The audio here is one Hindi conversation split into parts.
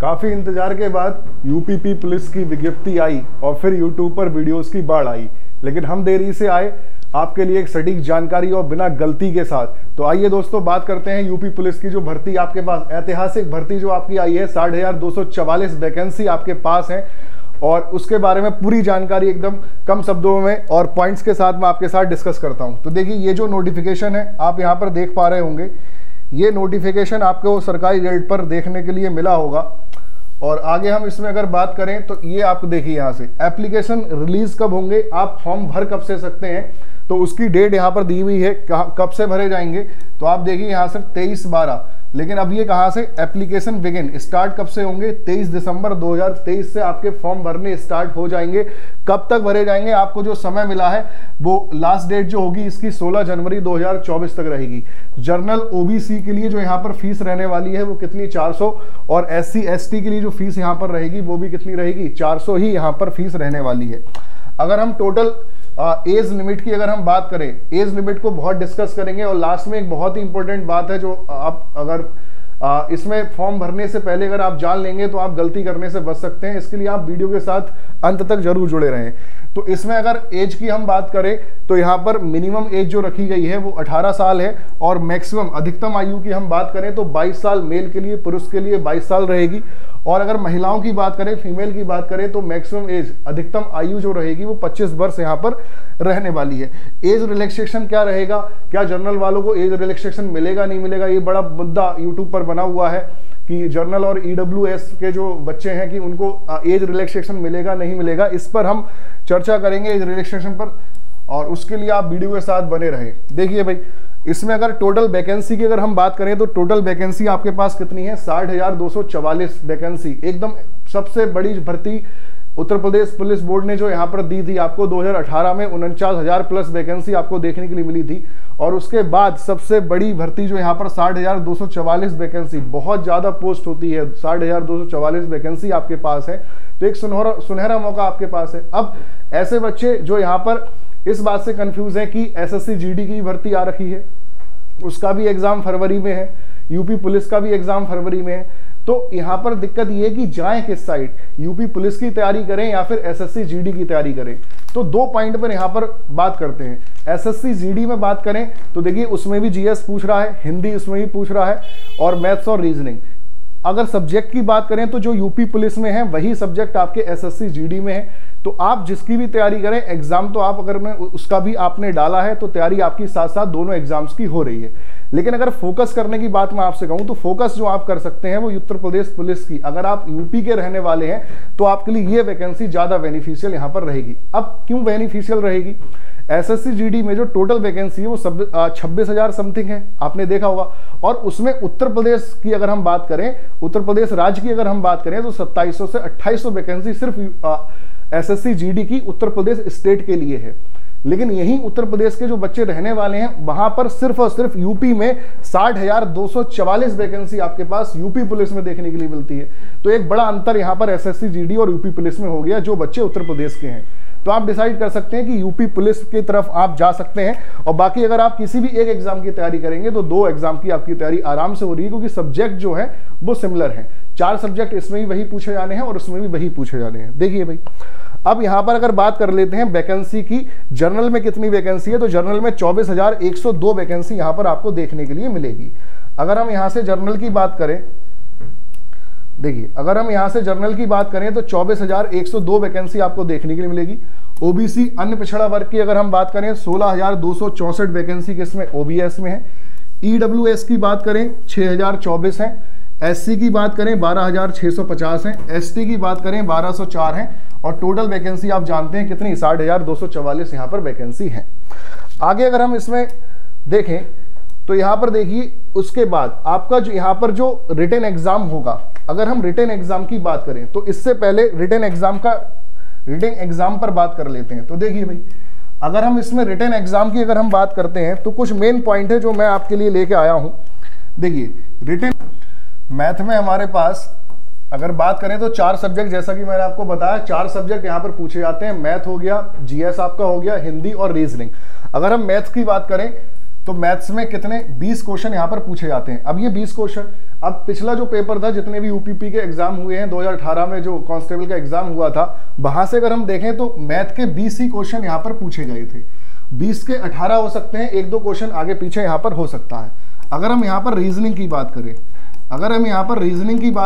काफ़ी इंतजार के बाद यूपीपी पुलिस की विज्ञप्ति आई और फिर यूट्यूब पर वीडियोस की बाढ़ आई, लेकिन हम देरी से आए आपके लिए एक सटीक जानकारी और बिना गलती के साथ। तो आइए दोस्तों बात करते हैं यूपी पुलिस की जो भर्ती आपके पास, ऐतिहासिक भर्ती जो आपकी आई है, 6244 वैकेंसी आपके पास है और उसके बारे में पूरी जानकारी एकदम कम शब्दों में और पॉइंट्स के साथ मैं आपके साथ डिस्कस करता हूं। तो देखिए, ये जो नोटिफिकेशन है आप यहां पर देख पा रहे होंगे, ये नोटिफिकेशन आपको सरकारी रेट पर देखने के लिए मिला होगा। और आगे हम इसमें अगर बात करें तो ये आपको देखिए यहाँ से एप्लीकेशन रिलीज कब होंगे, आप फॉर्म भर कब से सकते हैं, तो उसकी डेट यहाँ पर दी हुई है कब से भरे जाएंगे। तो आप देखिए यहाँ से 23/12, लेकिन अब ये कहाँ से एप्लीकेशन बिगिन स्टार्ट कब से होंगे, 23 दिसंबर 2023 से आपके फॉर्म भरने स्टार्ट हो जाएंगे। कब तक भरे जाएंगे, आपको जो समय मिला है वो लास्ट डेट जो होगी इसकी 16 जनवरी 2024 तक रहेगी। जर्नल ओबीसी के लिए जो यहाँ पर फीस रहने वाली है वो कितनी, 400, और SC ST के लिए जो फीस यहाँ पर रहेगी वो भी कितनी रहेगी, 400 ही यहाँ पर फीस रहने वाली है। अगर हम टोटल एज लिमिट की अगर हम बात करें, एज लिमिट को बहुत डिस्कस करेंगे और लास्ट में एक बहुत ही इंपॉर्टेंट बात है जो आप अगर इसमें फॉर्म भरने से पहले अगर आप जान लेंगे तो आप गलती करने से बच सकते हैं। इसके लिए आप वीडियो के साथ अंत तक जरूर जुड़े रहें। तो इसमें अगर एज की हम बात करें तो यहाँ पर मिनिमम एज जो रखी गई है वो 18 साल है और मैक्सिमम अधिकतम आयु की हम बात करें तो 22 साल मेल के लिए, पुरुष के लिए 22 साल रहेगी। और अगर महिलाओं की बात करें, फीमेल की बात करें तो मैक्सिमम एज, अधिकतम आयु जो रहेगी वो 25 वर्ष यहाँ पर रहने वाली है। एज रिलैक्सेशन क्या रहेगा, क्या जनरल वालों को एज रिलैक्सेशन मिलेगा नहीं मिलेगा, ये बड़ा मुद्दा यूट्यूब पर बना हुआ है कि जनरल और EWS के जो बच्चे हैं कि उनको एज रिलैक्सेशन मिलेगा नहीं मिलेगा। इस पर हम चर्चा करेंगे एज रिलैक्सेशन पर, और उसके लिए आप वीडियो के साथ बने रहें। देखिए भाई, इसमें अगर टोटल वैकेंसी की अगर हम बात करें तो टोटल वैकेंसी आपके पास कितनी है, 62,244 वैकेंसी। एकदम सबसे बड़ी भर्ती उत्तर प्रदेश पुलिस बोर्ड ने जो यहाँ पर दी थी आपको 2018 में 49,000 प्लस वैकेंसी आपको देखने के लिए मिली थी। और उसके बाद सबसे बड़ी भर्ती जो यहाँ पर 60,244 वैकेंसी, बहुत ज़्यादा पोस्ट होती है, 60,244 वैकेंसी आपके पास है। तो एक सुनहरा मौका आपके पास है। अब ऐसे बच्चे जो यहाँ पर इस बात से कंफ्यूज है कि SSC GD की भर्ती आ रखी है, उसका भी एग्जाम फरवरी में है, यूपी पुलिस का भी एग्जाम फरवरी में है, तो यहाँ पर दिक्कत ये है कि जाएं किस साइड, यूपी पुलिस की तैयारी करें या फिर SSC GD की तैयारी करें। तो दो पॉइंट पर यहाँ पर बात करते हैं। SSC GD में बात करें तो देखिए उसमें भी GS पूछ रहा है, हिंदी उसमें भी पूछ रहा है और मैथ्स और रीजनिंग। अगर सब्जेक्ट की बात करें तो जो यूपी पुलिस में है वही सब्जेक्ट आपके SSC GD में है। तो आप जिसकी भी तैयारी करें, एग्जाम तो आप अगर मैं उसका भी आपने डाला है तो तैयारी आपकी साथ साथ दोनों एग्जाम्स की हो रही है। लेकिन अगर फोकस करने की बात मैं आपसे कहूं तो फोकस जो आप कर सकते हैं वो उत्तर प्रदेश पुलिस की, अगर आप यूपी के रहने वाले हैं तो आपके लिए ये वैकेंसी ज्यादा बेनिफिशियल यहां पर रहेगी। अब क्यों बेनिफिशियल रहेगी, SSC GD में जो टोटल वैकेंसी है वो 26,000 समथिंग है, आपने देखा होगा। और उसमें उत्तर प्रदेश की अगर हम बात करें, उत्तर प्रदेश राज्य की अगर हम बात करें तो 2700 से 2800 वैकेंसी सिर्फ SSC GD की उत्तर प्रदेश स्टेट के लिए है। लेकिन यही उत्तर प्रदेश के जो बच्चे रहने वाले हैं वहां पर सिर्फ और सिर्फ यूपी में 60,244 वैकेंसी आपके पास यूपी पुलिस में देखने के लिए मिलती है। तो एक बड़ा अंतर यहां पर SSC GD और यूपी पुलिस में हो गया जो बच्चे उत्तर प्रदेश के हैं। तो आप डिसाइड कर सकते हैं कि यूपी पुलिस की तरफ आप जा सकते हैं। और बाकी अगर आप किसी भी एक एग्जाम की तैयारी करेंगे तो दो एग्जाम की आपकी तैयारी आराम से हो रही है, क्योंकि सब्जेक्ट जो है वो सिमिलर है। 4 सब्जेक्ट इसमें भी वही पूछे जाने हैं और उसमें भी वही पूछे जाने हैं। देखिए भाई, अब यहां पर अगर बात कर लेते हैं वैकेंसी की, जनरल में कितनी वैकेंसी है, तो जनरल में 24,102 वैकेंसी यहां पर आपको देखने के लिए मिलेगी। अगर हम यहां से जनरल की बात करें, देखिए अगर हम यहां से जनरल की बात करें तो 24,102 वैकेंसी आपको देखने के लिए मिलेगी। ओबीसी अन्य पिछड़ा वर्ग की अगर हम बात करें 16,264 वैकेंसी किसमें, OBS में है। EWS की बात करें 6,024 है। SC की बात करें 12,650 है। ST की बात करें 1,204 है। और टोटल वैकेंसी आप जानते हैं कितनी, 60,244 यहाँ पर वैकेंसी है। आगे अगर हम इसमें देखें तो यहाँ पर देखिए उसके बाद आपका जो यहाँ पर जो रिटन एग्जाम होगा, अगर हम रिटन एग्जाम की बात करें तो इससे पहले रिटन एग्जाम पर बात कर लेते हैं। तो देखिए भाई, अगर हम इसमें रिटन एग्जाम की अगर हम बात करते हैं तो कुछ मेन पॉइंट है जो मैं आपके लिए लेके आया हूं। देखिए रिटन मैथ में हमारे पास अगर बात करें तो 4 सब्जेक्ट, जैसा कि मैंने आपको बताया 4 सब्जेक्ट यहाँ पर पूछे जाते हैं। मैथ हो गया, GS आपका हो गया, हिंदी और रीजनिंग। अगर हम मैथ्स की बात करें तो मैथ्स में कितने 20 क्वेश्चन यहाँ पर पूछे जाते हैं। अब ये 20 क्वेश्चन अब पिछला जो पेपर था, जितने भी यूपीपी के एग्जाम हुए हैं 2018 में जो कांस्टेबल का एग्जाम हुआ था, वहां से अगर हम देखें तो मैथ के 20 ही क्वेश्चन यहाँ पर पूछे गए थे। 20 के 18 हो सकते हैं, एक दो क्वेश्चन आगे पीछे यहाँ पर हो सकता है। अगर हम यहाँ पर रीजनिंग की बात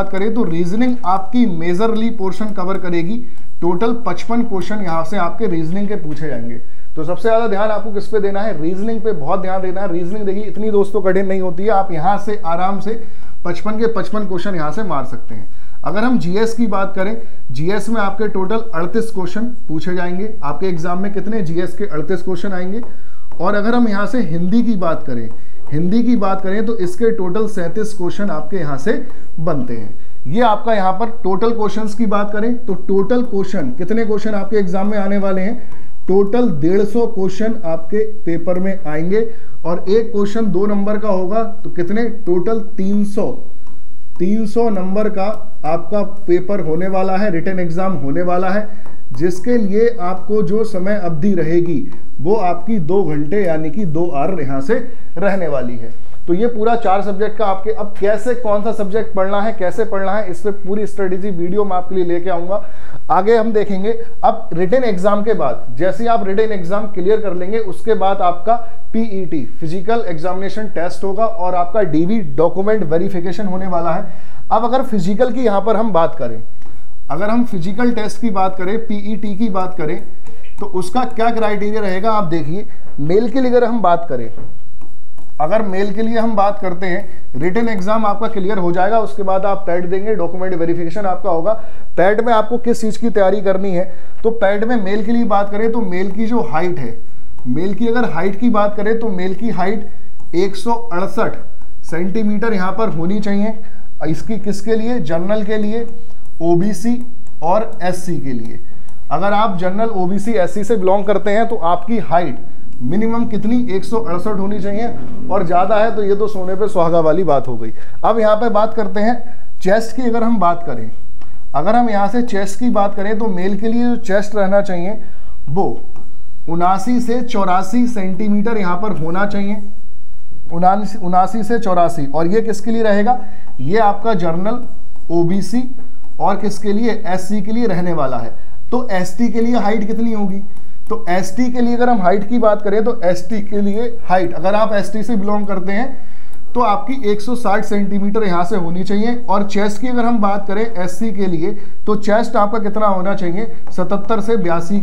करें, तो रीजनिंग आपकी मेजरली पोर्शन कवर करेगी। टोटल 55 क्वेश्चन यहाँ से आपके रीजनिंग के पूछे जाएंगे। तो सबसे ज्यादा ध्यान आपको किस पे देना है? रीजनिंग पे बहुत ध्यान देना है। रीजनिंग देखिए इतनी दोस्तों कठिन नहीं होती है, आप यहाँ से आराम से 55 के 55 क्वेश्चन यहाँ से मार सकते हैं। अगर हम जीएस की बात करें, जीएस में आपके टोटल 38 क्वेश्चन पूछे जाएंगे। आपके एग्जाम में कितने जीएस के 38 क्वेश्चन आएंगे। और अगर हम यहाँ से हिंदी की बात करें तो इसके टोटल 37 क्वेश्चन आपके यहाँ से बनते हैं। ये आपका यहाँ पर टोटल क्वेश्चंस की बात करें तो टोटल क्वेश्चन, कितने क्वेश्चन आपके एग्जाम में आने वाले हैं? टोटल 150 क्वेश्चन आपके पेपर में आएंगे। और एक क्वेश्चन 2 नंबर का होगा तो कितने? टोटल 300 नंबर का आपका पेपर होने वाला है, रिटन एग्जाम होने वाला है, जिसके लिए आपको जो समय अवधि रहेगी वो आपकी 2 घंटे यानी कि 2 आवर यहाँ से रहने वाली है। तो ये पूरा 4 सब्जेक्ट का आपके, अब कैसे कौन सा सब्जेक्ट पढ़ना है, कैसे पढ़ना है, इस पे पूरी स्ट्रेटेजी वीडियो मैं आपके लिए लेके आऊंगा। आगे हम देखेंगे। अब रिटन एग्जाम के बाद, जैसे आप रिटन एग्जाम क्लियर कर लेंगे, उसके बाद आपका पीईटी फिजिकल एग्जामिनेशन टेस्ट होगा और आपका डीवी डॉक्यूमेंट वेरिफिकेशन होने वाला है। अब अगर फिजिकल की यहाँ पर हम बात करें, अगर हम फिजिकल टेस्ट की बात करें, पीईटी की बात करें, तो उसका क्या क्राइटेरिया रहेगा आप देखिए। मेल के लिए अगर हम बात करें, अगर मेल के लिए हम बात करते हैं, रिटन एग्जाम आपका क्लियर हो जाएगा, उसके बाद आप पैड देंगे, डॉक्यूमेंट वेरिफिकेशन आपका होगा। पैड में आपको किस चीज की तैयारी करनी है, तो पैड में मेल के लिए बात करें तो मेल की जो हाइट है, मेल की अगर हाइट की बात करें तो मेल की हाइट 168 सेंटीमीटर यहाँ पर होनी चाहिए। इसकी किसके लिए? जनरल के लिए, ओबीसी और एससी के लिए। अगर आप जनरल, ओबीसी, एससी से बिलोंग करते हैं तो आपकी हाइट मिनिमम कितनी? 168 होनी चाहिए, और ज्यादा है तो ये तो सोने पे सुहागा वाली बात हो गई। अब यहाँ पे बात करते हैं चेस्ट की। अगर हम बात करें, अगर हम यहाँ से चेस्ट की बात करें तो मेल के लिए जो चेस्ट रहना चाहिए वो 79 से 84 सेंटीमीटर यहाँ पर होना चाहिए। 79 से 84। और ये किसके लिए रहेगा? ये आपका जनरल, ओबीसी और किसके लिए? एससी के लिए रहने वाला है। तो एसटी के लिए हाइट कितनी होगी? तो एसटी के लिए अगर हम हाइट की बात करें तो एसटी के लिए हाइट, अगर आप एसटी से बिलोंग करते हैं तो आपकी 160 सेंटीमीटर यहाँ से होनी चाहिए। और चेस्ट की अगर हम बात करें एससी के लिए तो चेस्ट आपका कितना होना चाहिए? 77 से 82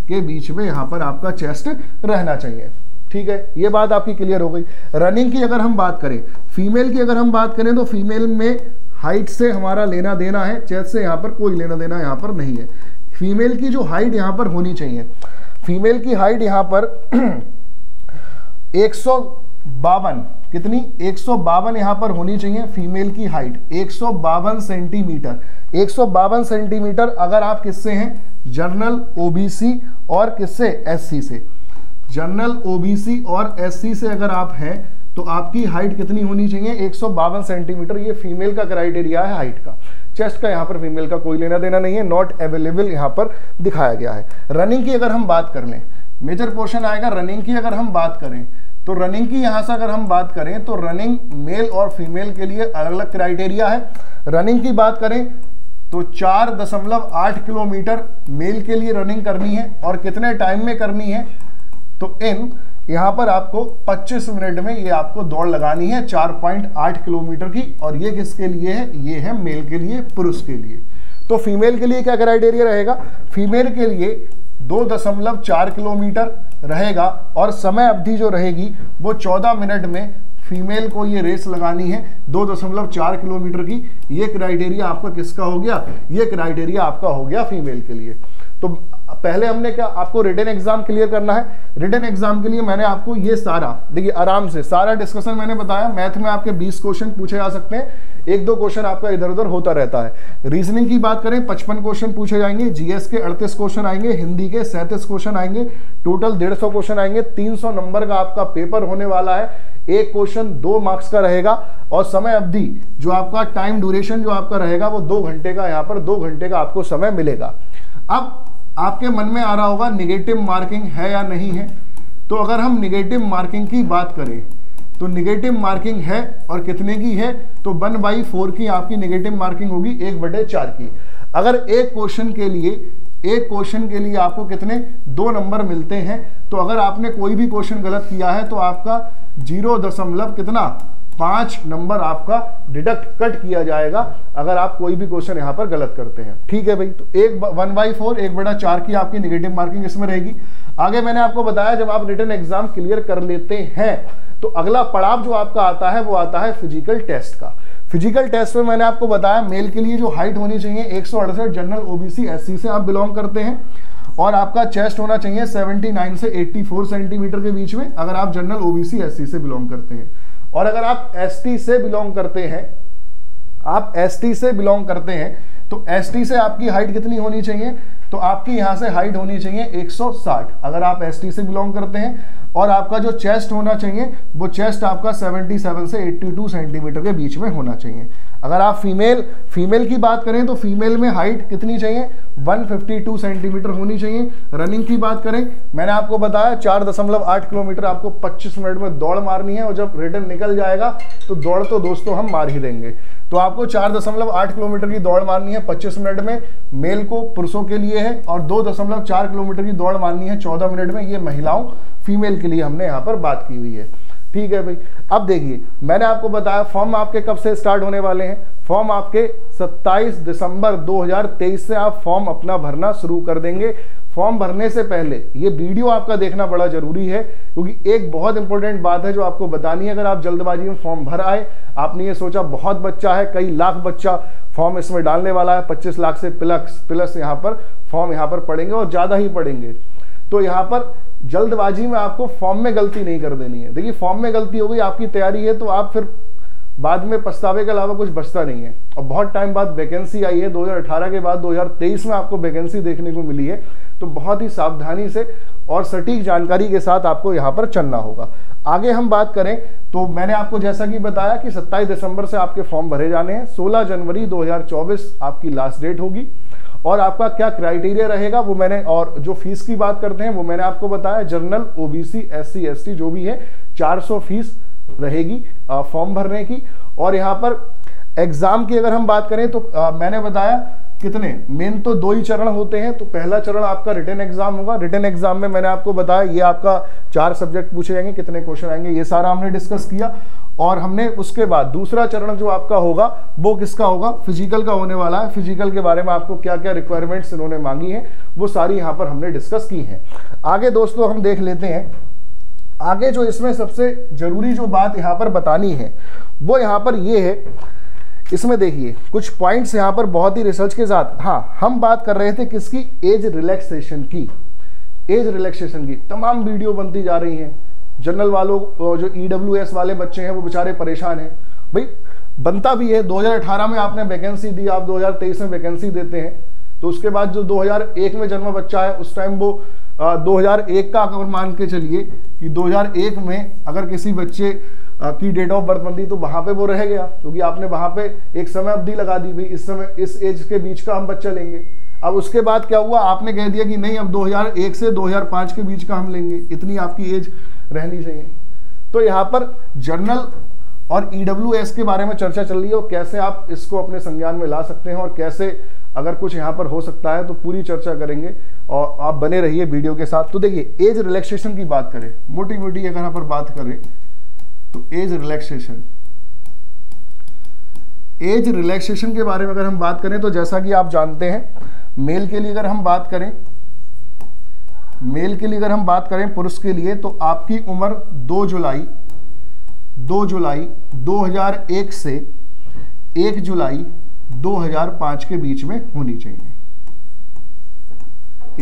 के बीच में यहाँ पर आपका चेस्ट रहना चाहिए। ठीक है, ये बात आपकी क्लियर हो गई। रनिंग की अगर हम बात करें, फीमेल की अगर हम बात करें तो फीमेल में हाइट से हमारा लेना देना है, चेस्ट से यहाँ पर कोई लेना देना यहाँ पर नहीं है। फीमेल की जो हाइट यहाँ पर होनी चाहिए, फीमेल की हाइट यहाँ पर 152, कितनी? 152 यहाँ पर होनी चाहिए फीमेल की हाइट, 152 सेंटीमीटर। 152 सेंटीमीटर अगर आप किससे हैं? जनरल, ओबीसी और किससे? एससी से। जनरल, ओबीसी और एससी से अगर आप हैं तो आपकी हाइट कितनी होनी चाहिए? 152 सेंटीमीटर। ये फीमेल का क्राइटेरिया है हाइट का। चेस्ट का यहाँ पर फीमेल का कोई लेना देना नहीं है, नॉट अवेलेबल यहाँ पर दिखाया गया है। रनिंग की अगर हम बात कर लें, मेजर पोर्शन आएगा रनिंग की। अगर हम बात करें तो रनिंग की यहाँ से अगर हम बात करें तो रनिंग मेल और फीमेल के लिए अलग अलग क्राइटेरिया है। रनिंग की बात करें तो 4.8 किलोमीटर मेल के लिए रनिंग करनी है। और कितने टाइम में करनी है? तो यहाँ पर आपको 25 मिनट में ये आपको दौड़ लगानी है 4.8 किलोमीटर की। और ये किसके लिए है? ये है मेल के लिए, पुरुष के लिए। तो फीमेल के लिए क्या क्राइटेरिया रहेगा? फीमेल के लिए 2.4 किलोमीटर रहेगा और समय अवधि जो रहेगी वो 14 मिनट में फीमेल को ये रेस लगानी है 2.4 किलोमीटर की। ये क्राइटेरिया आपका किसका हो गया? ये क्राइटेरिया आपका हो गया फीमेल के लिए। तो पहले हमने क्या, आपको रिटन एग्जाम क्लियर करना है। रिटन एग्जाम के लिए मैंने आपको ये सारा, देखिए आराम से सारा डिस्कशन मैंने बताया। मैथ में आपके 20 क्वेश्चन पूछे जा सकते हैं, 1-2 क्वेश्चन आपका इधर उधर होता रहता है। रीजनिंग की बात करें 55 क्वेश्चन पूछे जाएंगे, जीएस के 38 क्वेश्चन आएंगे, हिंदी के 37 क्वेश्चन आएंगे, टोटल 150 क्वेश्चन आएंगे। 300 नंबर का आपका पेपर होने वाला है। एक क्वेश्चन 2 मार्क्स का रहेगा और समय अवधि जो आपका टाइम ड्यूरेशन जो आपका रहेगा वो 2 घंटे का, यहाँ पर 2 घंटे का आपको समय मिलेगा। अब आपके मन में आ रहा होगा निगेटिव मार्किंग है या नहीं है। तो अगर हम निगेटिव मार्किंग की बात करें तो निगेटिव मार्किंग है और कितने की है, तो 1/4 की आपकी निगेटिव मार्किंग होगी 1/4 की। अगर एक क्वेश्चन के लिए आपको कितने 2 नंबर मिलते हैं, तो अगर आपने कोई भी क्वेश्चन गलत किया है तो आपका 0.5 नंबर आपका डिडक्ट कट किया जाएगा अगर आप कोई भी क्वेश्चन यहां पर गलत करते हैं। ठीक है भाई, तो 1/4 1/4 की आपकी निगेटिव मार्किंग इसमें रहेगी। आगे मैंने आपको बताया जब आप रिटन एग्जाम क्लियर कर लेते हैं तो अगला पड़ाव जो आपका आता है वो आता है फिजिकल टेस्ट का। फिजिकल टेस्ट में मैंने आपको बताया मेल के लिए जो हाइट होनी चाहिए 168, जनरल ओबीसी एससी से आप बिलोंग करते हैं, और आपका चेस्ट होना चाहिए 79 से 84 सेंटीमीटर के बीच में अगर आप जनरल ओबीसी एससी से बिलोंग करते हैं। और अगर आप एसटी से बिलोंग करते हैं, तो एसटी से आपकी हाइट कितनी होनी चाहिए, तो आपकी यहां से हाइट होनी चाहिए 160 अगर आप एसटी से बिलोंग करते हैं, और आपका जो चेस्ट होना चाहिए वो चेस्ट आपका 77 से 82 सेंटीमीटर के बीच में होना चाहिए। अगर आप फीमेल की बात करें तो फीमेल में हाइट कितनी चाहिए, 152 सेंटीमीटर होनी चाहिए। रनिंग की बात करें, मैंने आपको बताया 4.8 किलोमीटर आपको 25 मिनट में दौड़ मारनी है, और जब रिटर्न निकल जाएगा तो दौड़ तो दोस्तों हम मार ही देंगे। तो आपको 4.8 किलोमीटर की दौड़ मारनी है 25 मिनट में, मेल को पुरुषों के लिए है, और 2.4 किलोमीटर की दौड़ मारनी है 14 मिनट में, ये महिलाओं फीमेल के लिए हमने यहाँ पर बात की हुई है। ठीक है भाई, अब देखिए मैंने आपको बताया फॉर्म आपके कब से स्टार्ट होने वाले हैं। फॉर्म आपके 27 दिसंबर 2023 से आप फॉर्म अपना भरना शुरू कर देंगे। फॉर्म भरने से पहले ये वीडियो आपका देखना बड़ा जरूरी है, क्योंकि एक बहुत इंपॉर्टेंट बात है जो आपको बतानी है। अगर आप जल्दबाजी में फॉर्म भर आए, आपने ये सोचा बहुत बच्चा है, कई लाख बच्चा फॉर्म इसमें डालने वाला है, 25 लाख से प्लस यहाँ पर फॉर्म यहाँ पर पढ़ेंगे और ज्यादा ही पढ़ेंगे, तो यहाँ पर जल्दबाजी में आपको फॉर्म में गलती नहीं कर देनी है। देखिए फॉर्म में गलती हो गई, आपकी तैयारी है तो आप फिर बाद में पछतावे के अलावा कुछ बचता नहीं है। और बहुत टाइम बाद वैकेंसी आई है, 2018 के बाद 2023 में आपको वैकेंसी देखने को मिली है, तो बहुत ही सावधानी से और सटीक जानकारी के साथ आपको यहाँ पर चलना होगा। आगे हम बात करें तो मैंने आपको जैसा कि बताया कि 27 दिसंबर से आपके फॉर्म भरे जाने हैं, 16 जनवरी 2024 आपकी लास्ट डेट होगी। और आपका क्या क्राइटेरिया रहेगा वो मैंने, और जो फीस की बात करते हैं वो मैंने आपको बताया, जनरल ओबीसी एससी एसटी जो भी है 400 फीस रहेगी फॉर्म भरने की। और यहाँ पर एग्जाम की अगर हम बात करें तो मैंने बताया कितने मेन तो 2 ही चरण होते हैं। तो पहला चरण आपका रिटन एग्जाम होगा। रिटन एग्जाम में मैंने आपको बताया ये आपका 4 सब्जेक्ट पूछे जाएंगे, कितने क्वेश्चन आएंगे ये सारा हमने डिस्कस किया। और हमने उसके बाद दूसरा चरण जो आपका होगा वो किसका होगा, फिजिकल का होने वाला है। फिजिकल के बारे में आपको क्या क्या रिक्वायरमेंट्स इन्होंने मांगी है वो सारी यहाँ पर हमने डिस्कस की है। आगे दोस्तों हम देख लेते हैं, आगे जो इसमें सबसे जरूरी जो बात यहाँ पर बतानी है वो यहाँ पर ये है, इसमें देखिए कुछ पॉइंट्स यहाँ पर बहुत ही रिसर्च के साथ। हाँ, हम बात कर रहे थे किसकी, एज रिलैक्सेशन की। एज रिलैक्सेशन की तमाम वीडियो बनती जा रही हैं। जनरल वालों जो EWS वाले बच्चे हैं वो बेचारे परेशान हैं भाई, बनता भी है। 2018 में आपने वैकेंसी दी, आप 2023 में वैकेंसी देते हैं, तो उसके बाद जो 2001 में जन्मा बच्चा है उस टाइम वो 2001 का अगर मान के चलिए कि 2001 में अगर किसी बच्चे की डेट ऑफ बर्थ बनती तो वहां पे वो रह गया, क्योंकि आपने वहां पे एक समय अवधि लगा दी भाई, इस समय इस एज के बीच का हम बच्चा लेंगे। अब उसके बाद क्या हुआ, आपने कह दिया कि नहीं अब 2001 से 2005 के बीच का हम लेंगे, इतनी आपकी एज रहनी चाहिए। तो यहाँ पर जनरल और EWS के बारे में चर्चा चल रही है और कैसे आप इसको अपने संज्ञान में ला सकते हैं और कैसे अगर कुछ यहाँ पर हो सकता है तो पूरी चर्चा करेंगे और आप बने रहिए वीडियो के साथ। तो देखिए एज रिलैक्सेशन की बात करें, मोटी मोटी अगर यहाँ पर बात करें तो एज रिलैक्सेशन के बारे में अगर हम बात करें तो जैसा कि आप जानते हैं मेल के लिए अगर हम बात करें पुरुष के लिए तो आपकी उम्र 2 जुलाई 2001 से 1 जुलाई 2005 के बीच में होनी चाहिए।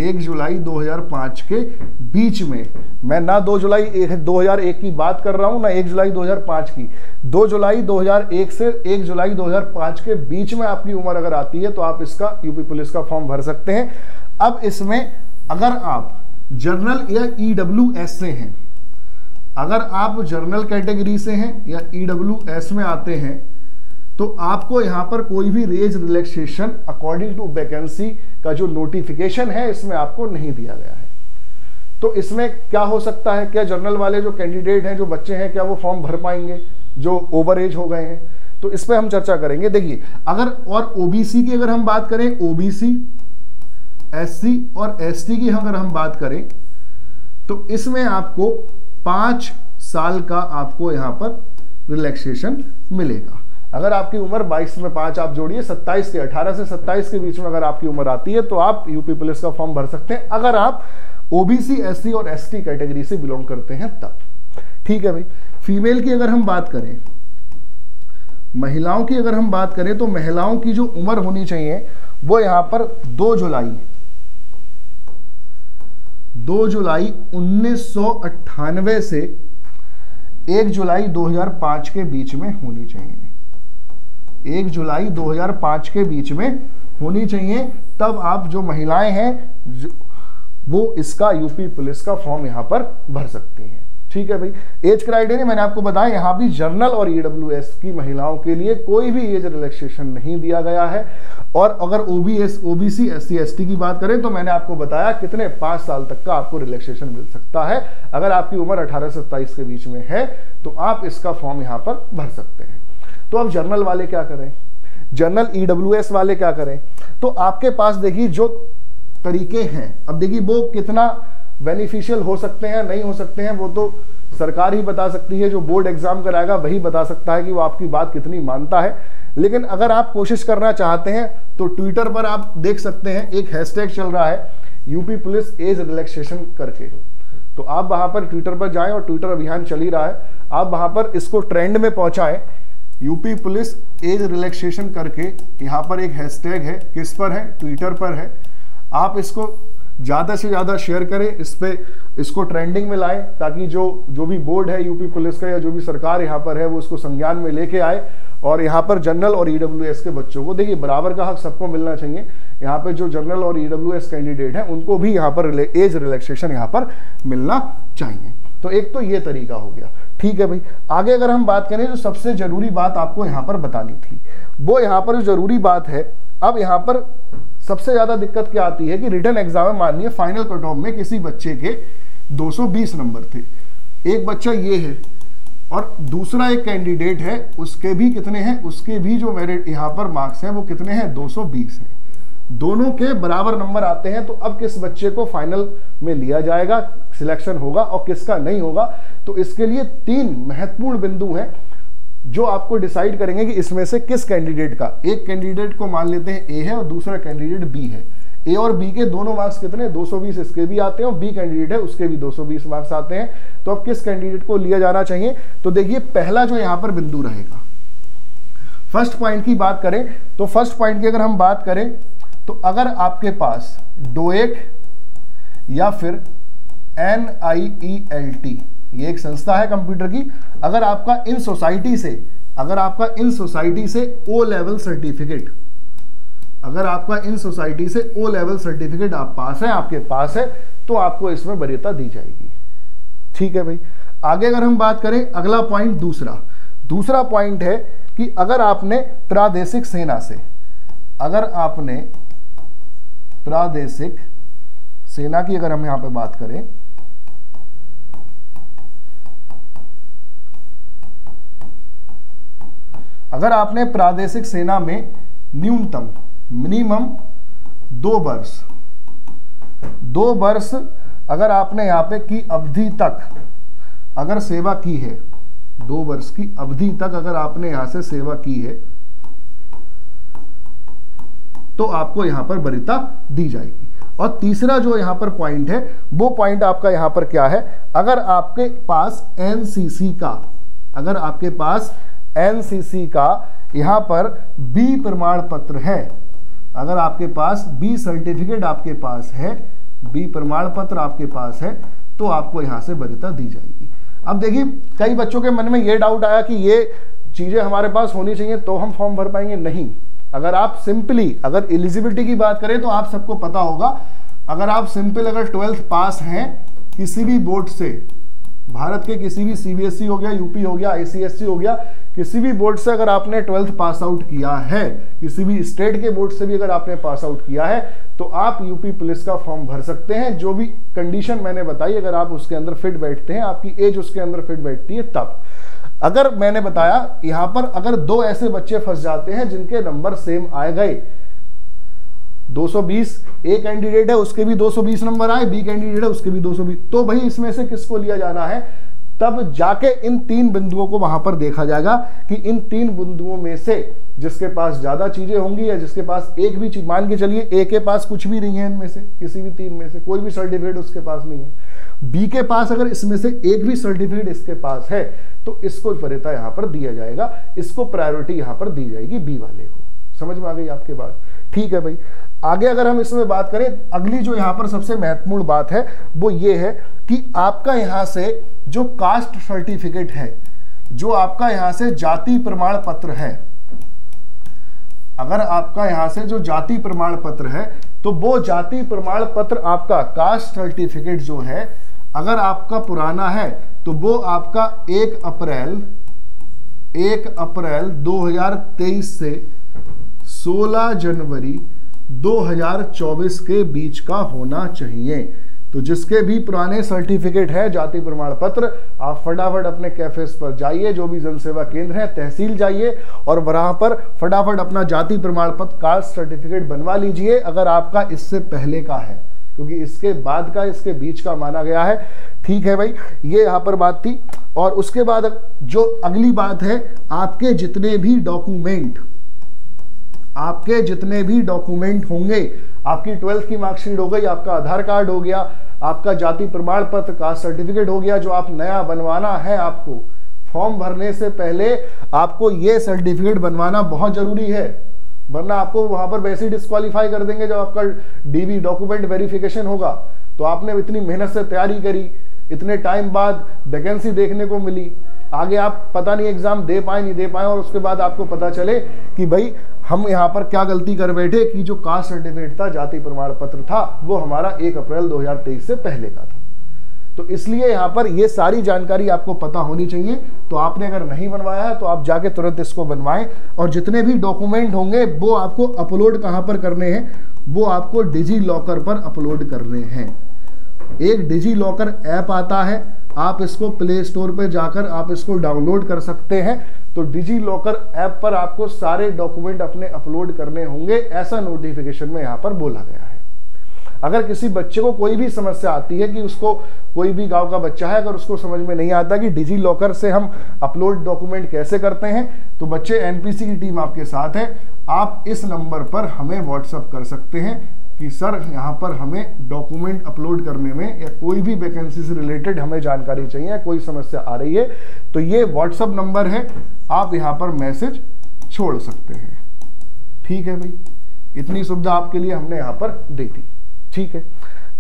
1 जुलाई 2005 के बीच में, मैं ना 2 जुलाई 2001 की बात कर रहा हूं ना 1 जुलाई 2005 की, 2 जुलाई 2001 से 1 जुलाई 2005 के बीच में आपकी उम्र अगर आती है तो आप इसका यूपी पुलिस का फॉर्म भर सकते हैं। अब इसमें अगर आप जनरल या EWS से हैं, अगर आप जनरल कैटेगरी से हैं या EWS में आते हैं तो आपको यहां पर कोई भी age relaxation according to vacancy का जो नोटिफिकेशन है इसमें आपको नहीं दिया गया है। तो इसमें क्या हो सकता है, क्या जनरल वाले जो कैंडिडेट हैं, जो बच्चे हैं, क्या वो फॉर्म भर पाएंगे जो ओवर एज हो गए हैं? तो इस पर हम चर्चा करेंगे। देखिए, अगर और ओबीसी की अगर हम बात करें, ओबीसी, एससी और एसटी की अगर हम बात करें, तो इसमें आपको 5 साल का आपको यहां पर रिलैक्सेशन मिलेगा। अगर आपकी उम्र 22 में 5 आप जोड़िए 27 के, 18 से 27 के बीच में अगर आपकी उम्र आती है तो आप यूपी पुलिस का फॉर्म भर सकते हैं, अगर आप ओबीसी, एससी और एसटी कैटेगरी से बिलोंग करते हैं तब। ठीक है भाई। फीमेल की अगर हम बात करें, महिलाओं की अगर हम बात करें, तो महिलाओं की जो उम्र होनी चाहिए वो यहां पर 2 जुलाई 1998 से 1 जुलाई 2005 के बीच में होनी चाहिए। 1 जुलाई 2005 के बीच में होनी चाहिए, तब आप जो महिलाएं हैं वो इसका यूपी पुलिस का फॉर्म यहां पर भर सकती हैं। ठीक है भाई। एज क्राइटेरिया मैंने आपको बताया, यहां भी जनरल और ईडब्ल्यूएस की महिलाओं के लिए कोई भी एज रिलैक्सेशन नहीं दिया गया है। और अगर ओबीसी, एससी, एसटी की बात करें तो मैंने आपको बताया कितने 5 साल तक का आपको रिलैक्सेशन मिल सकता है। अगर आपकी उम्र 18 से 27 के बीच में है तो आप इसका फॉर्म यहां पर भर सकते हैं। तो अब जनरल वाले क्या करें, जनरल ईडब्ल्यूएस वाले क्या करें? तो आपके पास देखिए जो तरीके हैं, अब देखिए वो कितना बेनिफिशियल हो सकते हैं, नहीं हो सकते हैं, वो तो सरकार ही बता सकती है। जो बोर्ड एग्जाम कराएगा वही बता सकता है कि वो आपकी बात कितनी मानता है। लेकिन अगर आप कोशिश करना चाहते हैं तो ट्विटर पर आप देख सकते हैं, एक हैशटैग चल रहा है यूपी पुलिस एज रिलैक्सेशन करके। तो आप वहां पर ट्विटर पर जाएं, और ट्विटर अभियान चल ही रहा है, आप वहां पर इसको ट्रेंड में पहुंचाएं, यूपी पुलिस एज रिलैक्सेशन करके। यहाँ पर एक हैशटैग है, किस पर है? ट्विटर पर है। आप इसको ज़्यादा से ज़्यादा शेयर करें, इसको ट्रेंडिंग में लाएं, ताकि जो भी बोर्ड है यूपी पुलिस का या जो भी सरकार यहाँ पर है वो उसको संज्ञान में लेके आए। और यहाँ पर जनरल और ईडब्ल्यूएस के बच्चों को, देखिए बराबर का हक सबको मिलना चाहिए। यहाँ पे जो जनरल और ईडब्ल्यूएस कैंडिडेट हैं उनको भी यहाँ पर एज रिलैक्सेशन यहाँ पर मिलना चाहिए। तो एक तो ये तरीका हो गया। ठीक है भाई। आगे अगर हम बात करें, जो सबसे जरूरी बात आपको यहाँ पर बतानी थी, वो यहाँ पर जो जरूरी बात है, अब यहाँ पर सबसे ज्यादा दिक्कत क्या आती है कि रिटन एग्जाम में मानिए फाइनल कट ऑफ में किसी बच्चे के 220 नंबर थे, एक बच्चा ये है और दूसरा एक कैंडिडेट है, उसके भी कितने हैं, उसके भी जो मेरिट यहाँ पर मार्क्स हैं वो कितने हैं, 220 हैं। दोनों के बराबर नंबर आते हैं। तो अब किस बच्चे को फाइनल में लिया जाएगा, सिलेक्शन होगा, और किसका नहीं होगा? तो इसके लिए 3 महत्वपूर्ण बिंदु हैं जो आपको डिसाइड करेंगे कि इसमें से किस कैंडिडेट का, एक कैंडिडेट को मान लेते हैं ए है और दूसरा कैंडिडेट बी है। ए और बी के दोनों मार्क्स कितने, 220 इसके भी आते हैं, और बी कैंडिडेट है उसके भी 220 मार्क्स आते हैं। तो अब किस कैंडिडेट को लिया जाना चाहिए? तो देखिए पहला जो यहां पर बिंदु रहेगा, फर्स्ट पॉइंट की बात करें तो फर्स्ट पॉइंट की अगर हम बात करें तो अगर आपके पास डोएक या फिर NIELT, ये एक संस्था है कंप्यूटर की, अगर आपका इन सोसाइटी से ओ लेवल सर्टिफिकेट, अगर आपका इन सोसाइटी से ओ लेवल सर्टिफिकेट आप पास है, आपके पास है, तो आपको इसमें वरीयता दी जाएगी। ठीक है भाई। आगे अगर हम बात करें, अगला पॉइंट दूसरा पॉइंट है कि अगर आपने प्रादेशिक सेना से, अगर आपने प्रादेशिक सेना की अगर हम यहां पे बात करें, अगर आपने प्रादेशिक सेना में न्यूनतम मिनिमम 2 वर्ष अगर आपने यहां पे की अवधि तक अगर सेवा की है, 2 वर्ष की अवधि तक अगर आपने यहां से सेवा की है, तो आपको यहां पर वरीयता दी जाएगी। और तीसरा जो यहां पर पॉइंट है, वो पॉइंट आपका यहां पर क्या है, अगर आपके पास एनसीसी का, अगर आपके पास एनसीसी का यहां पर बी प्रमाण पत्र है, अगर आपके पास बी सर्टिफिकेट आपके पास है, बी प्रमाण पत्र आपके पास है, तो आपको यहां से वरीयता दी जाएगी। अब देखिए कई बच्चों के मन में ये डाउट आया कि ये चीजें हमारे पास होनी चाहिए तो हम फॉर्म भर पाएंगे। नहीं, अगर आप सिंपली अगर एलिजिबिलिटी की बात करें तो आप सबको पता होगा, अगर आप सिंपल अगर 12th पास हैं किसी भी बोर्ड से, भारत के किसी भी सीबीएसई हो गया, यूपी हो गया, आईसीएसई हो गया, किसी भी बोर्ड से अगर आपने 12th पास आउट किया है, किसी भी स्टेट के बोर्ड से भी अगर आपने पास आउट किया है, तो आप यूपी पुलिस का फॉर्म भर सकते हैं। जो भी कंडीशन मैंने बताई, अगर आप उसके अंदर फिट बैठते हैं, आपकी एज उसके अंदर फिट बैठती है तब। अगर मैंने बताया यहां पर अगर दो ऐसे बच्चे फंस जाते हैं जिनके नंबर सेम आए गए, 220, ए कैंडिडेट है उसके भी 220 नंबर आए, बी कैंडिडेट है उसके भी 220, तो भाई इसमें से किसको लिया जाना है, तब जाके इन 3 बिंदुओं को वहां पर देखा जाएगा कि इन 3 बिंदुओं में से जिसके पास ज्यादा चीजें होंगी या जिसके पास एक भी चीज, मान के चलिए ए के पास कुछ भी नहीं है, इनमें से किसी भी 3 में से कोई भी सर्टिफिकेट उसके पास नहीं है, बी के पास अगर इसमें से एक भी सर्टिफिकेट इसके पास है, तो इसको वरीयता यहां पर दिया जाएगा, इसको प्रायोरिटी यहां पर दी जाएगी बी वाले को। समझ में आ गई आपके बात? ठीक है भाई। आगे अगर हम इसमें बात करें, अगली जो यहां पर सबसे महत्वपूर्ण बात है वो ये है कि आपका यहां से जो कास्ट सर्टिफिकेट है, जो आपका यहां से जाति प्रमाण पत्र है, अगर आपका यहां से जो जाति प्रमाण पत्र है, तो वो जाति प्रमाण पत्र आपका कास्ट सर्टिफिकेट जो है, अगर आपका पुराना है तो वो आपका 1 अप्रैल 2023 से 16 जनवरी 2024 के बीच का होना चाहिए। तो जिसके भी पुराने सर्टिफिकेट है जाति प्रमाण पत्र, आप फटाफट अपने कैफेस पर जाइए, जो भी जनसेवा केंद्र है, तहसील जाइए और वहां पर फटाफट अपना जाति प्रमाण पत्र कास्ट सर्टिफिकेट बनवा लीजिए, अगर आपका इससे पहले का है, क्योंकि इसके बाद का इसके बीच का माना गया है। ठीक है भाई, ये यहां पर बात थी। और उसके बाद जो अगली बात है, आपके जितने भी डॉक्यूमेंट होंगे, आपकी 12th की मार्कशीट हो गई, आपका आधार कार्ड हो गया, आपका जाति प्रमाण पत्र कास्ट सर्टिफिकेट हो गया, जो आप नया बनवाना है, आपको फॉर्म भरने से पहले आपको ये सर्टिफिकेट बनवाना बहुत जरूरी है, वरना आपको वहां पर वैसे ही डिस्क्वालीफाई कर देंगे। जब आपका डीवी डॉक्यूमेंट वेरिफिकेशन होगा, तो आपने इतनी मेहनत से तैयारी करी, इतने टाइम बाद वैकेंसी देखने को मिली, आगे आप पता नहीं एग्जाम दे पाए नहीं दे पाए, और उसके बाद आपको पता चले कि भाई हम यहाँ पर क्या गलती कर बैठे कि जो कास्ट सर्टिफिकेट था, जाति प्रमाण पत्र था, वो हमारा 1 अप्रैल 2023 से पहले का था। तो इसलिए यहाँ पर ये सारी जानकारी आपको पता होनी चाहिए। तो आपने अगर नहीं बनवाया है तो आप जाके तुरंत इसको बनवाएं, और जितने भी डॉक्यूमेंट होंगे वो आपको अपलोड कहाँ पर करने हैं, वो आपको डिजी लॉकर पर अपलोड करने हैं। एक डिजी लॉकर ऐप आता है, आप इसको प्ले स्टोर पे जाकर आप इसको डाउनलोड कर सकते हैं। तो डिजी लॉकर ऐप पर आपको सारे डॉक्यूमेंट अपने अपलोड करने होंगे, ऐसा नोटिफिकेशन में यहाँ पर बोला गया है। अगर किसी बच्चे को कोई भी समस्या आती है कि उसको, कोई भी गांव का बच्चा है, अगर उसको समझ में नहीं आता कि डिजी लॉकर से हम अपलोड डॉक्यूमेंट कैसे करते हैं, तो बच्चे एनपीसी की टीम आपके साथ है, आप इस नंबर पर हमें व्हाट्सअप कर सकते हैं कि सर यहाँ पर हमें डॉक्यूमेंट अपलोड करने में या कोई भी वैकेंसी से रिलेटेड हमें जानकारी चाहिए, कोई समस्या आ रही है, तो ये व्हाट्सअप नंबर है, आप यहाँ पर मैसेज छोड़ सकते हैं। ठीक है भाई, इतनी सुविधा आपके लिए हमने यहाँ पर दे दी। ठीक है,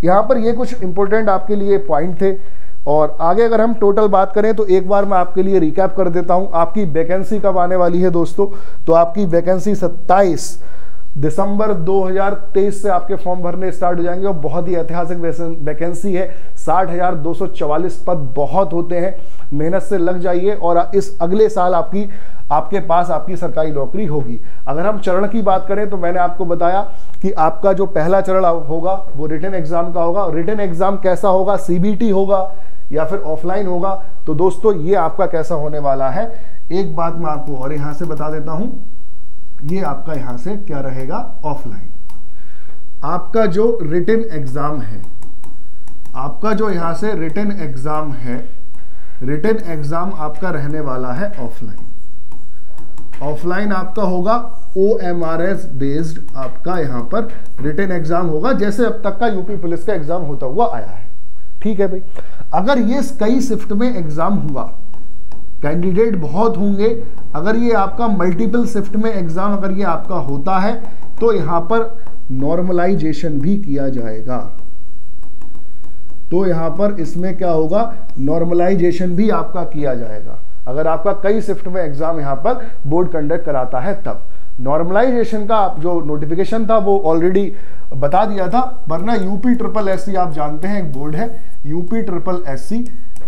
यहाँ पर ये कुछ इंपॉर्टेंट आपके लिए पॉइंट थे। और आगे अगर हम टोटल बात करें तो एक बार मैं आपके लिए रिकैप कर देता हूँ, आपकी वैकेंसी कब आने वाली है दोस्तों। तो आपकी वैकेंसी 27 दिसंबर 2023 से आपके फॉर्म भरने स्टार्ट हो जाएंगे, और बहुत ही ऐतिहासिक वैकेंसी है। 60,244 पद बहुत होते हैं, मेहनत से लग जाइए और इस अगले साल आपके पास आपकी सरकारी नौकरी होगी। अगर हम चरण की बात करें तो मैंने आपको बताया कि आपका जो पहला चरण होगा वो रिटन एग्जाम का होगा। रिटन एग्जाम कैसा होगा, सीबीटी होगा या फिर ऑफलाइन होगा। तो दोस्तों ये आपका कैसा होने वाला है, एक बात मैं आपको और यहां से बता देता हूं, ये आपका यहां से क्या रहेगा, ऑफलाइन। आपका जो रिटन एग्जाम है, आपका जो यहां से रिटन एग्जाम है, रिटन एग्जाम आपका रहने वाला है ऑफलाइन। ऑफलाइन आपका होगा OMRS बेस्ड, आपका यहां पर रिटन एग्जाम होगा, जैसे अब तक का यूपी पुलिस का एग्जाम होता हुआ आया है। ठीक है भाई, अगर ये कई शिफ्ट में एग्जाम हुआ, कैंडिडेट बहुत होंगे, अगर ये आपका मल्टीपल शिफ्ट में एग्जाम अगर ये आपका होता है, तो यहां पर नॉर्मलाइजेशन भी किया जाएगा। तो यहां पर इसमें क्या होगा, नॉर्मलाइजेशन भी आपका किया जाएगा। अगर आपका कई शिफ्ट में एग्जाम यहां पर बोर्ड कंडक्ट कराता है, तब नॉर्मलाइजेशन का जो नोटिफिकेशन था वो ऑलरेडी बता दिया था। वरना यूपी SSS आप जानते हैं एक बोर्ड है, यूपी SSS,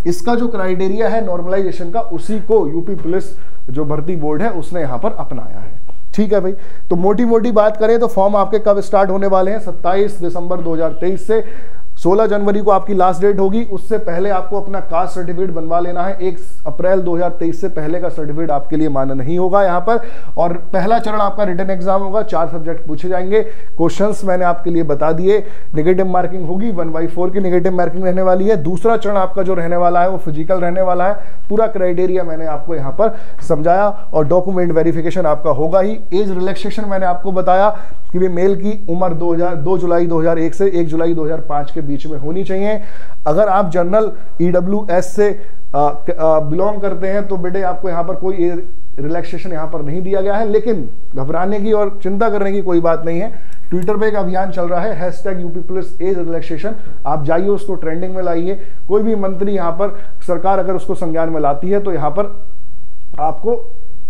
इसका जो क्राइटेरिया है नॉर्मलाइजेशन का, उसी को यूपी पुलिस जो भर्ती बोर्ड है उसने यहां पर अपनाया है। ठीक है भाई, तो मोटी मोटी बात करें तो फॉर्म आपके कब स्टार्ट होने वाले हैं, 27 दिसंबर 2023 से 16 जनवरी को आपकी लास्ट डेट होगी। उससे पहले आपको अपना कास्ट सर्टिफिकेट बनवा लेना है। 1 अप्रैल 2023 से पहले का सर्टिफिकेट आपके लिए मान्य नहीं होगा यहाँ पर। और पहला चरण आपका रिटन एग्जाम होगा, 4 सब्जेक्ट पूछे जाएंगे। क्वेश्चंस मैंने आपके लिए बता दिए। नेगेटिव मार्किंग होगी, 1/4 की नेगेटिव मार्किंग रहने वाली है। दूसरा चरण आपका जो रहने वाला है वो फिजिकल रहने वाला है। पूरा क्राइटेरिया मैंने आपको यहाँ पर समझाया और डॉक्यूमेंट वेरिफिकेशन आपका होगा ही। एज रिलैक्सेशन मैंने आपको बताया कि वे मेल की उम्र 2 जुलाई 2001 से 1 जुलाई 2005 के बीच में होनी चाहिए। अगर आप जनरल EWS से बिलोंग करते हैं तो बेटे आपको यहाँ पर कोई रिलैक्सेशन यहाँ पर नहीं दिया गया है, लेकिन घबराने की और चिंता करने की कोई बात नहीं है। ट्विटर पे एक अभियान चल रहा है #यूपी पुलिस एज रिलैक्सेशन, आप जाइए उसको ट्रेंडिंग में लाइए। कोई भी मंत्री यहाँ पर, सरकार अगर उसको संज्ञान में लाती है तो यहाँ पर आपको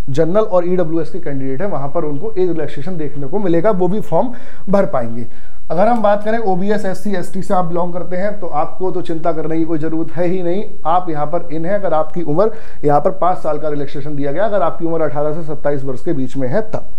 जनरल और EWS के कैंडिडेट है वहां पर उनको एज रिलैक्सेशन देखने को मिलेगा, वो भी फॉर्म भर पाएंगे। अगर हम बात करें OBS SC ST से आप बिलोंग करते हैं तो आपको तो चिंता करने की कोई जरूरत है ही नहीं। आप यहाँ पर इन है, अगर आपकी उम्र यहाँ पर 5 साल का रिलैक्सेशन दिया गया, अगर आपकी उम्र 18 से 27 वर्ष के बीच में है तब।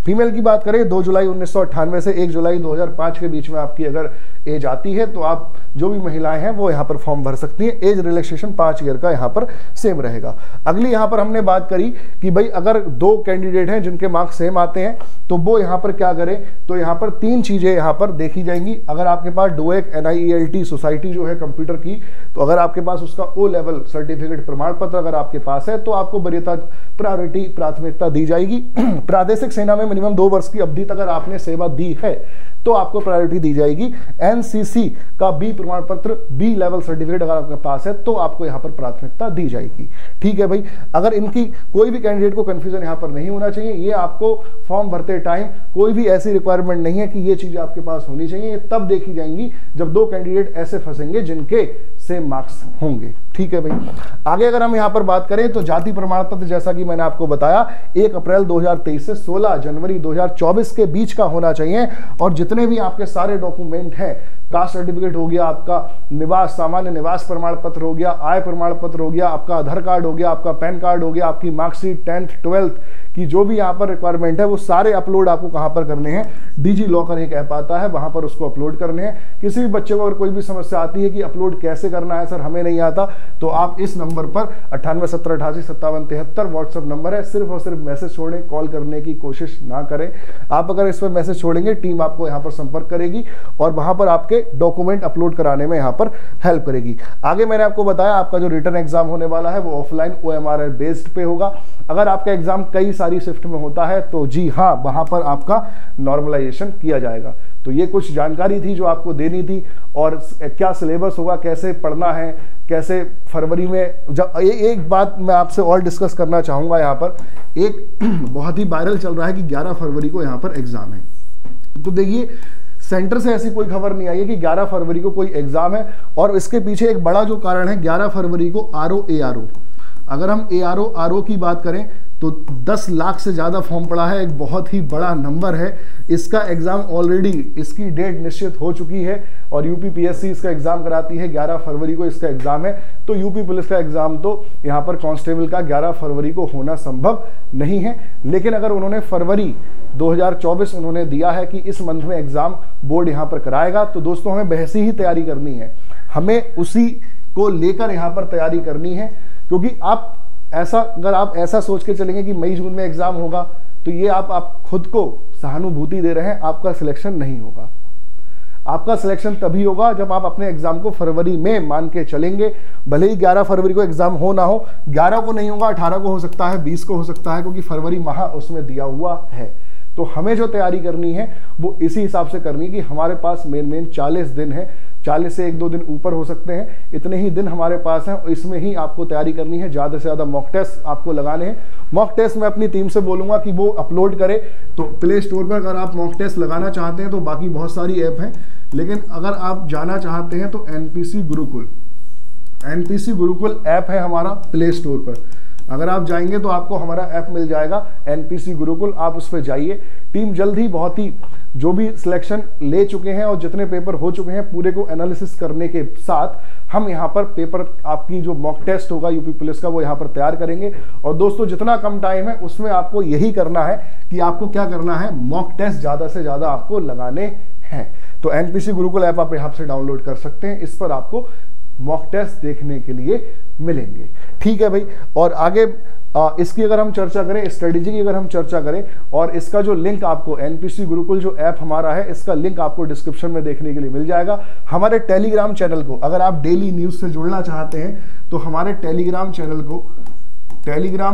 फीमेल की बात करें 2 जुलाई 1998 से 1 जुलाई 2005 के बीच में आपकी अगर एज आती है तो आप जो भी महिलाएं हैं वो यहाँ पर फॉर्म भर सकती हैं। एज रिलैक्सेशन 5 ईयर का यहाँ पर सेम रहेगा। अगली यहाँ पर हमने बात करी कि भाई अगर 2 कैंडिडेट हैं जिनके मार्क्स सेम आते हैं तो वो यहाँ पर क्या करें, तो यहाँ पर 3 चीजें यहाँ पर देखी जाएंगी। अगर आपके पास DOEC NIELT सोसाइटी जो है कंप्यूटर की, तो अगर आपके पास उसका O लेवल सर्टिफिकेट प्रमाण पत्र अगर आपके पास है तो आपको वरीयता प्राथमिकता दी जाएगी। प्रादेशिक सेना में मिनिमम 2 वर्ष की अवधि तक अगर आपने सेवा दी है तो आपको प्रायोरिटी दी जाएगी। NCC का B प्रमाण पत्र, B लेवल सर्टिफिकेट अगर आपके पास है तो आपको यहाँ पर प्राथमिकता दी जाएगी। ठीक है भाई, अगर इनकी कोई भी कैंडिडेट को कंफ्यूजन यहाँ पर नहीं होना चाहिए। ये आपको फॉर्म भरते टाइम कोई भी ऐसी रिक्वायरमेंट नहीं है कि ये चीजें आपके पास होनी चाहिए। ये तब देखी जाएंगी जब 2 कैंडिडेट ऐसे फंसेंगे जिनके सेम मार्क्स होंगे। ठीक है भाई, आगे अगर हम यहाँ पर बात करें तो जाति प्रमाण पत्र जैसा कि मैंने आपको बताया 1 अप्रैल 2023 से 16 जनवरी 2024 के बीच का होना चाहिए। और जितने भी आपके सारे डॉक्यूमेंट हैं, कास्ट सर्टिफिकेट हो गया, आपका निवास सामान्य निवास प्रमाण पत्र हो गया, आय प्रमाण पत्र हो गया, आपका आधार कार्ड हो गया, आपका पैन कार्ड हो गया, आपकी मार्कशीट 10th 12th की जो भी यहाँ पर रिक्वायरमेंट है वो सारे अपलोड आपको कहाँ पर करने हैं, डिजी लॉकर एक ऐप आता है वहां पर उसको अपलोड करने हैं। किसी भी बच्चे को अगर कोई भी समस्या आती है कि अपलोड कैसे करना है सर हमें नहीं आता, तो आप इस नंबर पर 9870885773 व्हाट्सएप नंबर है, सिर्फ और सिर्फ मैसेज छोड़ें, कॉल करने की कोशिश ना करें। आप अगर इस पर मैसेज छोड़ेंगे टीम आपको यहाँ पर संपर्क करेगी और वहां पर आपके डॉक्यूमेंट अपलोड कराने में यहाँ पर हेल्प करेगी। आगे मैंने आपको बताया आपका जो रिटर्न एग्जाम होने वाला है वो ऑफलाइन OMR बेस्ड पे होगा। अगर आपका एग्जाम कई सारी शिफ्ट में होता है तो जी हाँ, वहां पर आपका नॉर्मलाइजेशन किया जाएगा। तो ये कुछ जानकारी थी जो आपको देनी थी। और क्या सिलेबस होगा, कैसे पढ़ना है, कैसे फरवरी में जब एक बात मैं आपसे और डिस्कस करना चाहूँगा। यहाँ पर एक बहुत ही वायरल चल रहा है कि 11 फरवरी को यहाँ पर एग्ज़ाम है। तो देखिए सेंटर से ऐसी कोई खबर नहीं आई है कि 11 फरवरी को कोई एग्ज़ाम है। और इसके पीछे एक बड़ा जो कारण है, 11 फरवरी को RO ARO, अगर हम ARO की बात करें तो 10 लाख से ज़्यादा फॉर्म पड़ा है, एक बहुत ही बड़ा नंबर है। इसका एग्ज़ाम ऑलरेडी इसकी डेट निश्चित हो चुकी है और यूपी PSC इसका एग्ज़ाम कराती है। 11 फरवरी को इसका एग्ज़ाम है। तो यूपी पुलिस का एग्ज़ाम तो यहाँ पर कांस्टेबल का 11 फरवरी को होना संभव नहीं है। लेकिन अगर उन्होंने फरवरी 2024 उन्होंने दिया है कि इस मंथ में एग्ज़ाम बोर्ड यहाँ पर कराएगा, तो दोस्तों हमें वैसी ही तैयारी करनी है, हमें उसी को लेकर यहाँ पर तैयारी करनी है। क्योंकि अगर आप ऐसा सोच के चलेंगे कि मई जून में एग्जाम होगा तो ये आप खुद को सहानुभूति दे रहे हैं, आपका सिलेक्शन नहीं होगा। आपका सिलेक्शन तभी होगा जब आप अपने एग्जाम को फरवरी में मान के चलेंगे। भले ही 11 फरवरी को एग्जाम हो ना हो, 11 को नहीं होगा, 18 को हो सकता है, 20 को हो सकता है, क्योंकि फरवरी माह उसमें दिया हुआ है। तो हमें जो तैयारी करनी है वो इसी हिसाब से करनी है कि हमारे पास मेन 40 दिन है, 40 से 1-2 दिन ऊपर हो सकते हैं, इतने ही दिन हमारे पास हैं। इसमें ही आपको तैयारी करनी है। ज़्यादा से ज़्यादा मॉक टेस्ट आपको लगाने हैं। मॉक टेस्ट मैं अपनी टीम से बोलूँगा कि वो अपलोड करे। तो प्ले स्टोर पर अगर आप मॉक टेस्ट लगाना चाहते हैं तो बाकी बहुत सारी ऐप हैं, लेकिन अगर आप जाना चाहते हैं तो NPC गुरुकुल ऐप है हमारा प्ले स्टोर पर। अगर आप जाएंगे तो आपको हमारा ऐप मिल जाएगा NPC गुरुकुल, आप उस पर जाइए। टीम जल्द ही बहुत ही जो भी सिलेक्शन ले चुके हैं और जितने पेपर हो चुके हैं पूरे को एनालिसिस करने के साथ हम यहाँ पर पेपर आपकी जो मॉक टेस्ट होगा यूपी पुलिस का वो यहाँ पर तैयार करेंगे। और दोस्तों जितना कम टाइम है उसमें आपको यही करना है कि आपको क्या करना है, मॉक टेस्ट ज़्यादा से ज़्यादा आपको लगाने हैं। तो एनपीसी गुरुकुल ऐप आप यहाँ से डाउनलोड कर सकते हैं, इस पर आपको मॉक टेस्ट देखने के लिए मिलेंगे। ठीक है भाई। और आगे इसकी अगर हम चर्चा करें, स्ट्रेटेजी की अगर हम चर्चा करें, और इसका जो लिंक आपको एनपीसी गुरुकुल जो ऐप हमारा है इसका लिंक आपको डिस्क्रिप्शन में देखने के लिए मिल जाएगा। हमारे टेलीग्राम चैनल को अगर आप डेली न्यूज़ से जुड़ना चाहते हैं तो हमारे टेलीग्राम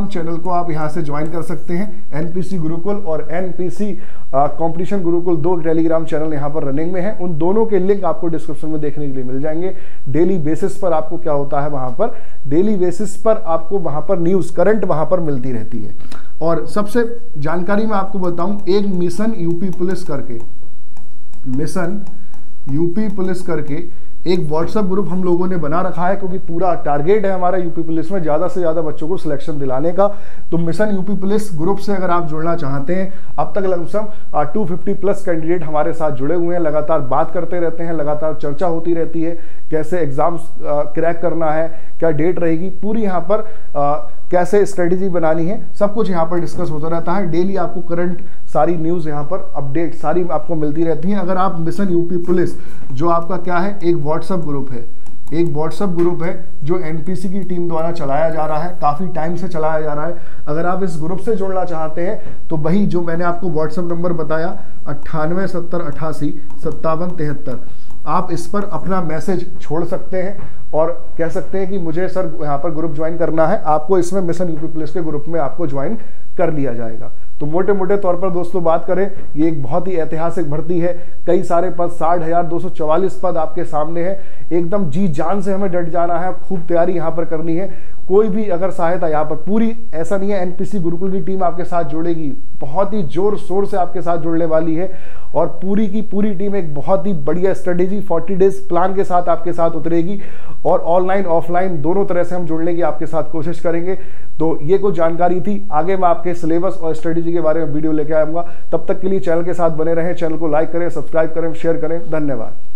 चैनल को आप यहां से ज्वाइन कर सकते हैं। एनपीसी गुरुकुल और NPC competition Gurukul 2 Telegram channel यहां पर रनिंग में हैं, उन दोनों के लिंक आपको डिस्क्रिप्शन में देखने के लिए मिल जाएंगे। डेली बेसिस पर आपको क्या होता है वहां पर, डेली बेसिस पर आपको वहां पर न्यूज़ करंट वहां पर मिलती रहती है। और सबसे जानकारी मैं आपको बताऊं, एक मिशन यूपी पुलिस करके एक व्हाट्सएप ग्रुप हम लोगों ने बना रखा है, क्योंकि पूरा टारगेट है हमारा यूपी पुलिस में ज़्यादा से ज़्यादा बच्चों को सिलेक्शन दिलाने का। तो मिशन यूपी पुलिस ग्रुप से अगर आप जुड़ना चाहते हैं, अब तक लमसम 250 प्लस कैंडिडेट हमारे साथ जुड़े हुए हैं, लगातार बात करते रहते हैं, लगातार चर्चा होती रहती है, कैसे एग्जाम्स क्रैक करना है, क्या डेट रहेगी, पूरी यहाँ पर कैसे स्ट्रेटेजी बनानी है, सब कुछ यहाँ पर डिस्कस होता रहता है। डेली आपको करंट सारी न्यूज़ यहाँ पर अपडेट सारी आपको मिलती रहती हैं। अगर आप मिशन यूपी पुलिस जो आपका क्या है, एक व्हाट्सएप ग्रुप है जो एनपीसी की टीम द्वारा चलाया जा रहा है, काफ़ी टाइम से चलाया जा रहा है। अगर आप इस ग्रुप से जुड़ना चाहते हैं तो वही जो मैंने आपको व्हाट्सएप नंबर बताया 9870885773, आप इस पर अपना मैसेज छोड़ सकते हैं और कह सकते हैं कि मुझे सर यहाँ पर ग्रुप ज्वाइन करना है, आपको इसमें मिशन यूपी पुलिस के ग्रुप में आपको ज्वाइन कर लिया जाएगा। तो मोटे मोटे तौर पर दोस्तों बात करें, ये एक बहुत ही ऐतिहासिक भर्ती है, कई सारे पद, 60,244 पद आपके सामने है। एकदम जी जान से हमें डट जाना है, खूब तैयारी यहाँ पर करनी है। कोई भी अगर सहायता यहाँ पर पूरी, ऐसा नहीं है एनपीसी गुरुकुल की टीम आपके साथ जुड़ेगी, बहुत ही जोर शोर से आपके साथ जुड़ने वाली है और पूरी की पूरी टीम एक बहुत ही बढ़िया स्ट्रेटेजी 40 डेज प्लान के साथ आपके साथ उतरेगी और ऑनलाइन ऑफलाइन दोनों तरह से हम जुड़ने की आपके साथ कोशिश करेंगे। तो ये कुछ जानकारी थी, आगे मैं आपके सिलेबस और स्ट्रेटेजी के बारे में वीडियो लेके आऊंगा। तब तक के लिए चैनल के साथ बने रहें, चैनल को लाइक करें, सब्सक्राइब करें, शेयर करें। धन्यवाद।